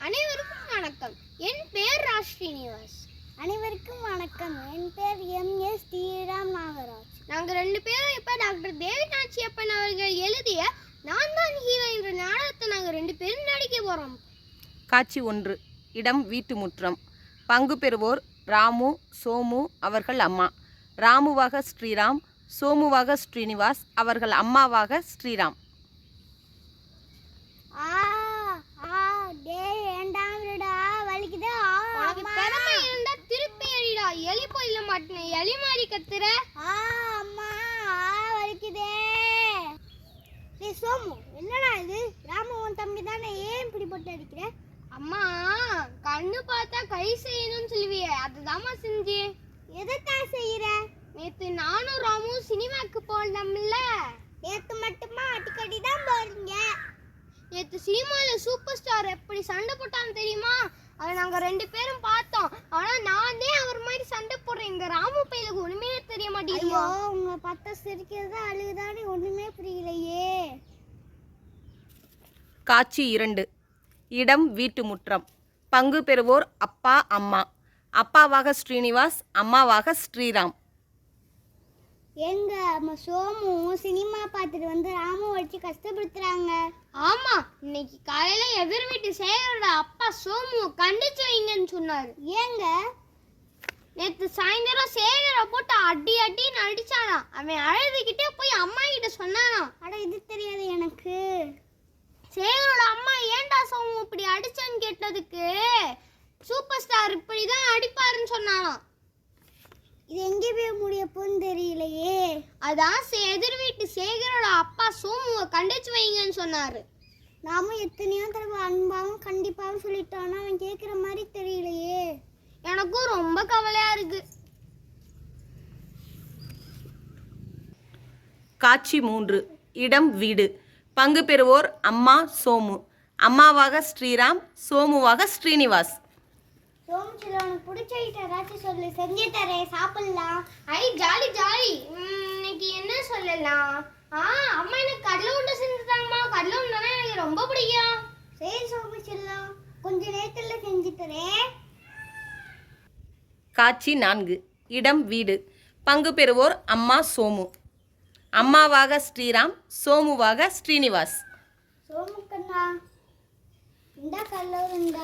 அனைவருக்கும் வணக்கம். என் பெயர் ஸ்ரீனிவாஸ். அனைவருக்கும் வணக்கம். என் பெயர் எம்.எஸ். ஸ்ரீராம் நாகராஜ். நாங்கள் 2 பேரும் இப்போ டாக்டர் தேவிநாச்சியப்பன் அவர்கள் எழுதிய நான் தான் ஹீரோ என்ற நாடகத்தை நாங்கள் 2 பேரும் நடிக்க போகிறோம். காட்சி 1. இடம் வீட்டு முற்றம். பங்கு பெறுவோர் ராமு, சோமு அவர்கள் அம்மா. ராமுவாக ஸ்ரீராம், சோமுவாக ஸ்ரீனிவாஸ் அவர்கள் அம்மாவாக ஸ்ரீராம். திருப்பி அடிடா. எலி போயில மாட்டேன். எலி மாதிரி கத்துற. அம்மா வலிக்குதே. சோமு, என்னடா இது? ராமு உன் தம்பி தானே, ஏன் இப்படி போட்டு அடிக்கிற? அம்மா, கண்ணு பார்த்தா கை செய்யணும்னு சொல்லுவியே, அதுதாம்மா செஞ்சேன். எதைத்தான் செய்யற? நேத்து நானும் ராமும் சினிமாக்கு போனோம்ல. நேத்து மட்டுமா? அடிக்கடி தான் போறீங்க. நேத்து சினிமால சூப்பர் ஸ்டார் எப்படி சண்டை போட்டான்னு தெரியுமா? அதை நாங்க 2 பேரும் பார்த்தோம். ஆனா நான் தான் அவர் மாதிரி சண்டை போடுறேன். எங்க ராமு பையலுக்கு ஒண்ணுமே தெரிய மாட்டேங்குது. உங்க பார்த்தா சிரிக்கிறதா அழுகுதானே ஒண்ணுமே புரியலையே. காட்சி 2. இடம் வீட்டு முற்றம். பங்கு பெறுவோர் அப்பா, அம்மா. அப்பாவாக ஸ்ரீனிவாஸ், அம்மாவாக ஸ்ரீராம். எங்க சோமு சினிமா பார்த்துட்டு வந்து ராமு வச்சு கஷ்டப்படுத்துறாங்க. ஆமா, இன்னைக்கு காலையில எதிர் வீட்டு சேகரோட அப்பா சோமு கண்டிச்சு வைங்கன்னு சொன்னாரு. ஏங்க? நேத்து சாயந்தரம் சேகரை போட்டு அடி அடின்னு அடிச்சானா. அவன் அழுதுகிட்டே போய் அம்மா கிட்ட சொன்னானா. அட, இது தெரியாது எனக்கு. சேகரோட அம்மா ஏன்டா சோமு இப்படி அடிச்சான்னு கேட்டதுக்கு சூப்பர் ஸ்டார் இப்படிதான் அடிப்பாருன்னு சொன்னானா. இது எங்கே போய் முடிய போன்னு தெரியலையே. அதான் எதிர் வீட்டு சேகரோட அப்பா சோமுவை கண்டிச்சு வைங்கன்னு சொன்னாரு. நாமும் எத்தனையோ தடவை அன்பாவும் கண்டிப்பாவும் சொல்லிட்டோம்னா அவன் கேட்குற மாதிரி தெரியலையே. எனக்கும் ரொம்ப கவலையா இருக்கு. காட்சி 3. இடம் வீடு. பங்கு பெறுவோர் அம்மா, சோமு. அம்மாவாக ஸ்ரீராம், சோமுவாக ஸ்ரீனிவாஸ். சோமு, உனக்கு பிடிச்ச ஏதாச்சும் சொல்லு, செஞ்சு தரேன், சாப்பிடலாம். ஐ ஜாலி ஜாலி. இன்னைக்கு என்ன சொல்லலாம்? அம்மா எனக்கு கடலை உண்டை செஞ்சுட்டாங்கம்மா. கடலை உண்டை எனக்கு ரொம்ப பிடிக்கும். சரி சோமு செல்லம், கொஞ்ச நேரத்துல செஞ்சு தரேன். காட்சி 4. இடம் வீடு. பங்கு பெறுவோர் அம்மா, சோமு. அம்மாவாக ஸ்ரீராம், சோமுவாக ஸ்ரீனிவாஸ். சோமு கண்ணா, இந்த கல்லூர் இந்த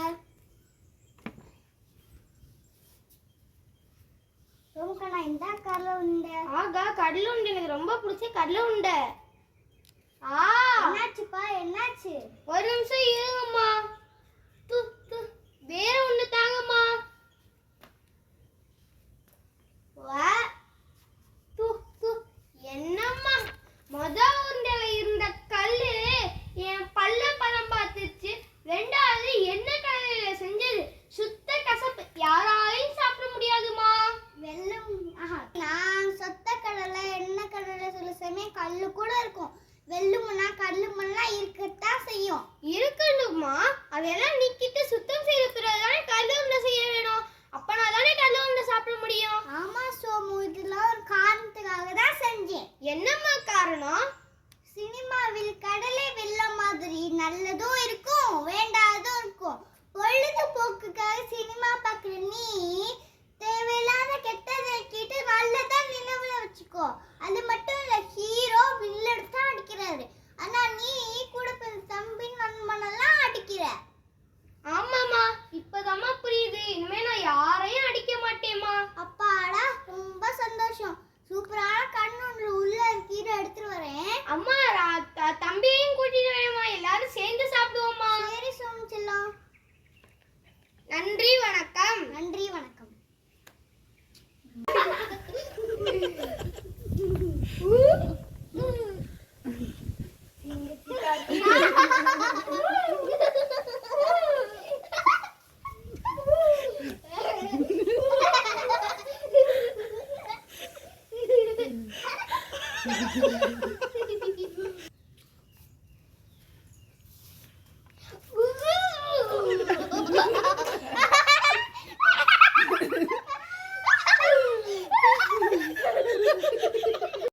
சோமு கண்ணா, இந்த கல்லூர் இந்த ஆகா, கடலை உண்டை எனக்கு ரொம்ப பிடிச்ச கடலை உண்டை. என்னாச்சுப்பா, என்னாச்சு? ஒரு நிமிஷம் இருங்கம்மா. வேற ஒண்ணு தாங்கம்மா. என்னம்மா, உருண்டையில இருந்த கல்லு என் பல்ல பழம் பார்த்துச்சு. 2வது என்ன கடலையில செஞ்சது சுத்த கசப்பு, யாராலையும் சாப்பிட முடியாதுமா. வெள்ளம் நான் சொத்த கடலை என்ன கடலை சொல்ல சமயம் கல்லு கூட இருக்கும். வெள்ளுமுன்னா கல்லுமுன்னா இருக்கத்தான் செய்யும். இருக்கணுமா? அதெல்லாம் நீக்கிட்டு சுத்தம் செய்த பிறகுதானே கல்லு உருண்டை செய்ய வேணும். அப்பனா தானே கல்லு உருண்டை சாப்பிட முடியும். ஆமா சோமு, இதெல்லாம் ஒரு காரணத்துக்காக தான் செஞ்சேன். என்னம்மா காரணம்? சினிமாவில் கடலை வெள்ளம் மாதிரி நல்லதும் இருக்கும், வேண்டாததும் இருக்கும். பொழுதுபோக்குக்காக சினிமா பார்க்குற நீ தேவையில்லாத கெட்டதை கேட்டு நல்லதா நினைவுல வச்சுக்கோ. அது மட்டும் இல்ல, ஹீரோ வில்லன் தான் அடிக்கிறாரு, ஆனா நீ கூட தம்பின் நண்பனெல்லாம் அடிக்கிற. ஆமாமா, இப்பதாம்மா புரியுது. இனிமே நான் யாரையும் அடிக்க மாட்டேம்மா. அப்பாடா, ரொம்ப சந்தோஷம். சூப்பரான கண்ணு உள்ள கீர எடுத்துட்டு வரேன். அம்மா, தம்பியையும் கூட்டிட்டு வரேம்மா. எல்லாரும் சேர்ந்து சாப்பிடுவோம்மா. சரி சோமு செல்லம். நன்றி, வணக்கம். நன்றி, வணக்கம்.